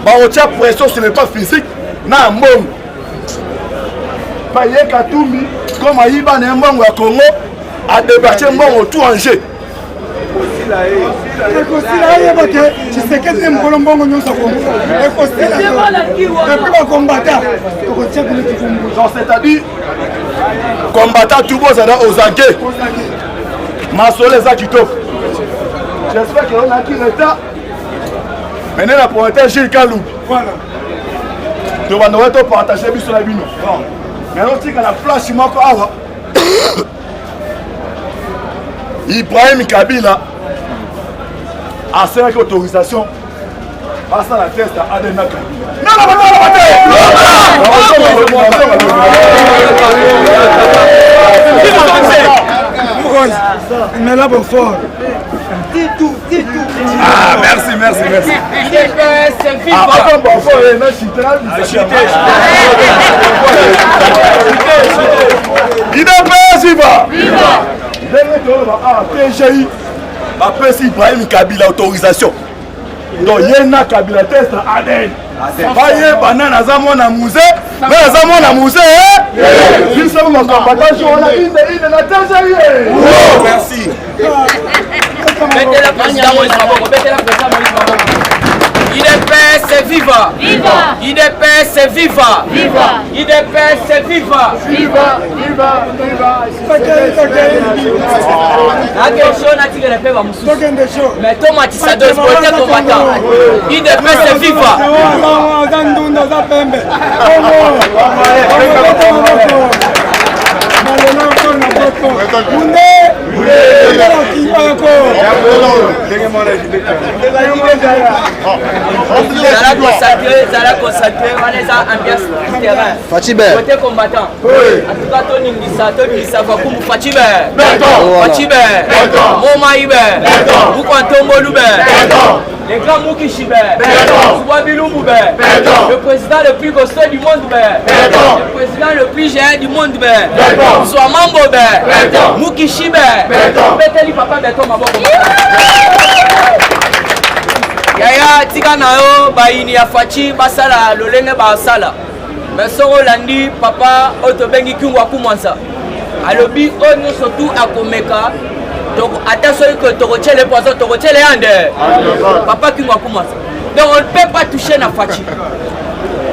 baotia pression sur le plan physique na mbongo paye Katumbi comme ayiba na mbongo ya Congo a débarqué mbongo tout en jeu ekosila ye bote Tshisekedi mkolo mbongo nyonso Congo ekosila depuis bakombata tokotia kule kifumbu donc c'est-à-dire combattant tout beau zana aux aguets masole za kitoko j'espère que on a qui retard maintenant la pointe Gilles Kalou voilà to bando to partager biso na bino mais on tika la flash moko awa Ibrahim Kabila a fait autorisation passe la test à Adena mais là bon fort ah merci TGI bapesi Ibrahim Kabila autorisation donc yena Kabila test à Aden baye banana za mwana musée mais za mwana musée biso mo combattant on a une na TGI merci mettez la président Moïse Maboko, mettez la président Moïse Maboko. IDPS viva! Viva! IDPS viva! Viva! IDPS viva! Viva! Viva! La question n'a tiré les pèves à Moussou. Mais Thomas Tissados, politique combattant. IDPS viva! Zala consacré, on les a ambiance du terrain. Fatibé. Côté combattant. En tout cas, Tony Nissa, Fakoum Fatibé. Fatibé. Momaïbe. Boukantongo Loubé. Les grands Moukishibé. Souabiloumoubé. Le président le plus costaud du monde. Le président le plus géant du monde. Souamambobé. Moukishibé. Beteli papa Beto Maboko. Yaya tika na yo baini ya fachi basala lolenge basala mais soro landi papa otobengi kingwa kumwansa alobi onyo surtout akomeka donc attention que tokochele poisson tokochele ande papa kingwa kumwansa donc on ne peut pas toucher na fachi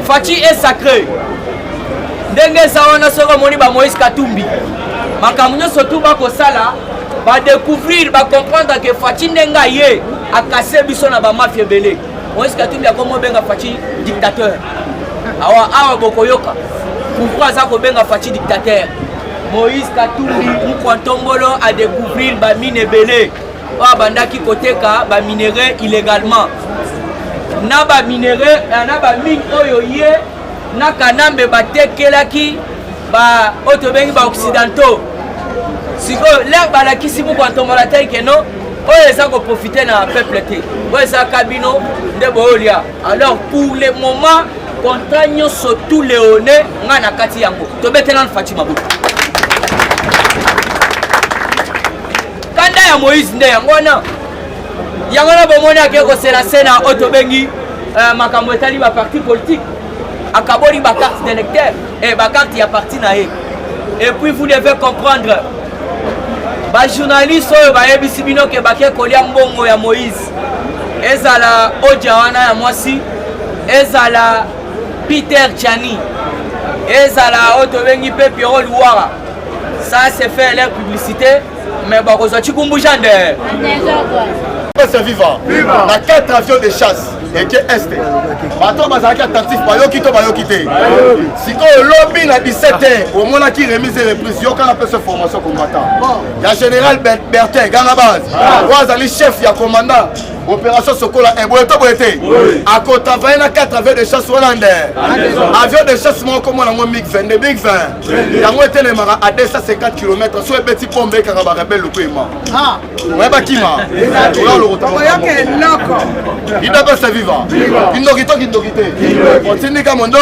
fachi est sacré ndenge sawana soko moni ba Moïse Katumbi makamunyo surtout bakosala va découvrir, va comprendre que Fachi Nenga ye a cassé Bissona ba mafia belé. Moïse Katumbi a comment benga Fachi dictateur. Awa bokoyoka. Pourquoi ça ko benga Fachi dictateur? Moïse Katumbi Mkwantombolo a découvrir ba mine belé. Wa bandaki koteka ba minerai illégalement. Na ba minerai na ba mine oyo ye na kanambe ba tekelaki ba otobengi ba occidentaux. Si l'air balakisi beaucoup en tombant la taille que non, on a profité dans le peuple. On a cabino de Bolia. Alors pour le moment, contraignons surtout les honnêtes, on a Kati Yango. Tu mets dans le Fatima Bou. Quand il y a Moïse Ndeyangona, il y a un bon qui c'est la scène à Otobengi, Makamotali, ma parti politique. À Kabori, ma carte d'électeur. Et ma carte y appartient à eux. Et puis vous devez comprendre. Les journalistes qui ont été mbongo ya Moïse, ezala Ojawana ya Mwasi, ezala Peter Chani, ezala Otobengi Pepe Oluwara. Ça, c'est fait leur publicité. Mais bon, on tu kumbujande. C'est vivant. La 4 avions de chasse et qui est. Bateau bazaki attentif bayokito bayokité. Si le lobby na 17h au moins qui remise et reprise yo quand appelle cette formation combattant. Il y a général Bertin Gangabaz. Wazali chef ya commandant opération Sokola et boyeto boyete. À côté va na 4 avions de chasse hollandais. Avion de chasse mon comme on a Big 20 de Big 20. Yango était mara à 250 km sur petit pombe kanga ba rebelle le kuima. Ah, ouais bakima. Il doit pas se vivre. Il doit Tindika Mondo,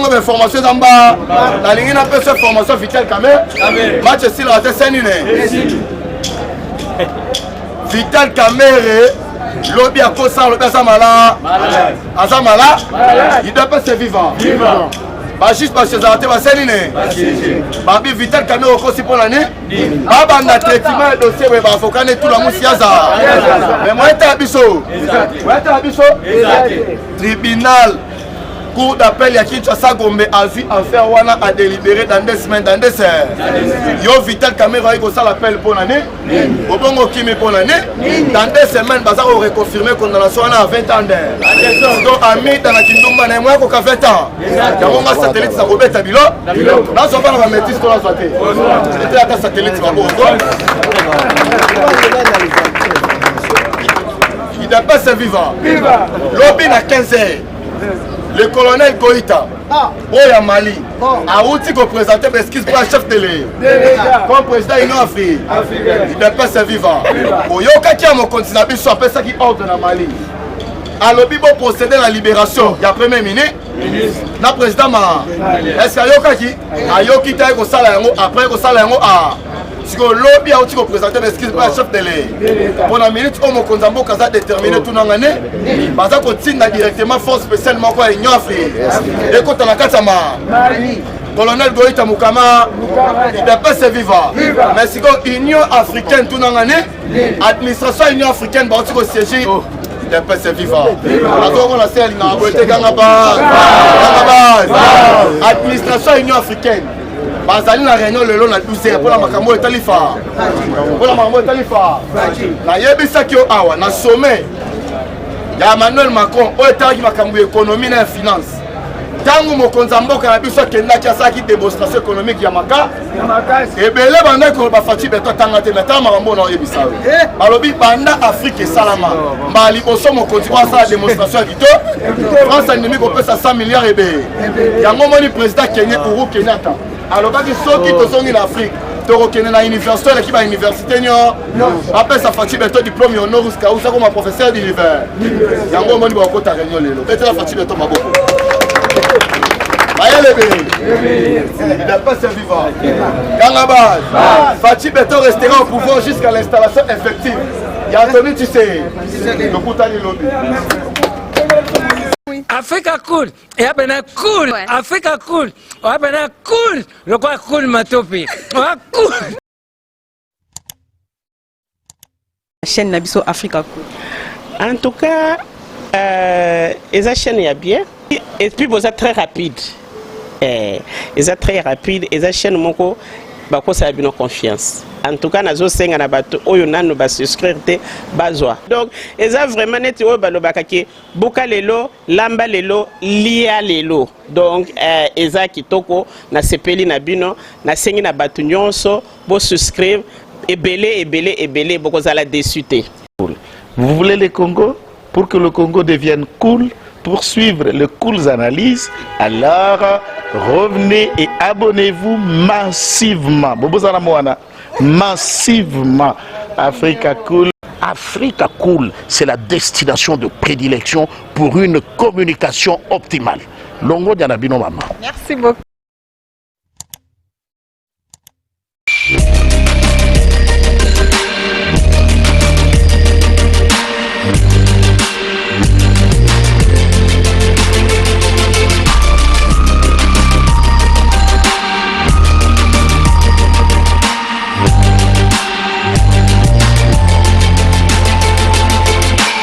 mais formation en bas. La ligne n'a pas cette formation Vital Kamere. Match style raté Sénine. Vital Kamere, lobby à Kosa, lobby à Samala. Azamala, il doit pas se vivre. Juste parce que ça a été Sénine. Babi Vital Kamere aussi pour l'année. Baba na traitement dossier we ba fokane tout la musiaza. Mais moi t'as biso. Tribunal cour d'appel ya Kinshasa Gombe a vu affaire wana a délibéré dans 2 semaines dans 2 heures. Yo Vital Kamere iko ça l'appel pour l'année. Obongo Kimi pour l'année. Dans 2 semaines baza ko reconfirmer condamnation à 20 ans d'air. Donc ami dans la Kindumba na moi ko ka 20 ans. Yango nga satellite sa robeta bilo. Dans son pas la métis to la santé. C'était la satellite va bon. Il n'a pas se vivant. Lobby na 15 heures. Le colonel Goïta, Oya Mali, a outil qu'on présentait l'esquisse pour un chef de l'État. Comme président de l'Union africaine, il n'a pas se vivant. Oyoka qui a mon continent, il soit ça qui ordre dans Mali. Alors, il faut procéder à la libération. Il y a premier ministre, le président Ma. Est-ce qu'il y a Yoka qui a Yoki qui a après il a si le lobby a aussi représenté l'esquisse pour un chef de l'État. Pour la minute, on a déterminé tout l'année. Parce qu'on tient directement force spécialement à l'Union africaine. Et quand on a colonel Goïta Moukama, il n'a pas se vivant. Mais si l'Union africaine tout l'année, l'administration de l'Union africaine va aussi siéger. Il n'a pas se vivant. L'administration de l'Union africaine. Bazali na réunion le long na 12h pour la makambo etalifa. Pour la makambo etalifa. Na yebisa ki awa na sommet. Ya Emmanuel Macron o etaki makambo économie na finance. Tango mokonza mboka na biso kenda ki asaki démonstration économique ya maka. Ebele banda ko ba Fachi Beto tanga te na ta makambo na yebisa. Balobi banda Afrique salama. Mali boso mokonzi kwa sa démonstration vito. France ennemi ko pesa 100 milliards ebe. Yango moni président Kenya Uhuru Kenyatta. Alors, quand ils sont en Afrique, tu reconnais la université, l'équipe à l'université, après ça fait un diplôme honor jusqu'à où ça comme un professeur d'univers. Il y a un moment où on a réunion le. Et tu as fait un mabo. Il n'a pas servi vivant. Gangabaz, Fachi Beto restera au pouvoir jusqu'à l'installation effective. Il y a Anthony, tu sais, le Koutani Lobby. Africa cool, et après cool, Africa cool, après cool, le quoi cool matopi, cool. La chaîne Nabiso Africa cool. En tout cas, la chaîne est bien, et puis vous êtes très rapide. Ils êtes très rapide, et la chaîne moko, bako ça a bien confiance. En tout cas, nazo senga na bato oyo nanu ba souscrire te bazwa. Donc, eza vraiment neti oyo balobaka ke boka lelo, lamba lelo, lia lelo. Donc, eza kitoko na sepeli na bino, na sengi na bato nyonso bo souscrire ebele boko za la déçuté. Vous voulez le Congo pour que le Congo devienne cool? Pour suivre les cool analyses, alors revenez et abonnez-vous massivement. Massivement. Africa Cool. Africa Cool, c'est la destination de prédilection pour une communication optimale. Longo Dianabino Mama. Merci beaucoup.